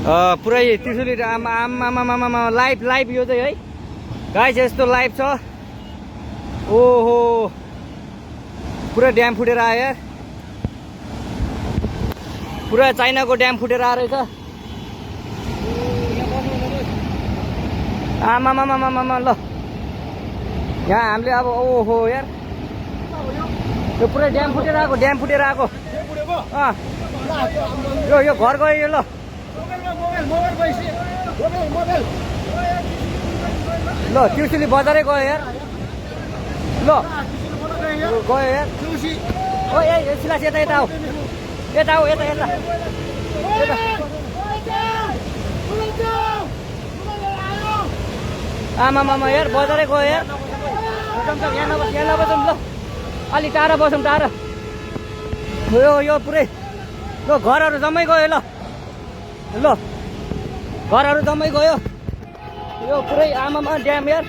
पुरै त्रिशुली आमा लाइभ यो चाहिँ है गाइस यस्तो लाइभ छ। ओहो पुरा ड्याम फुटेर आयो यार, पुरा चाइनाको ड्याम फुटेर आएर रहेछ। आमामामामामा ल यहाँ हामीले अब ओहो यार यो पुरै ड्याम फुटेर आएको यो घर गयो यो। ल ल त्रिशुली बजारै गयो यार। ल गयो यार। ओ ए सिलास यता आऊ यता आमामामा यार बजारै गयो यार। यहाँ नबसौँ ल अलि टाढा बसौँ टाढा। यो पुरै ल घरहरू जम्मै गयो। ल घरहरू जम्मै गयो यो पुरै आमामा ड्याम यार।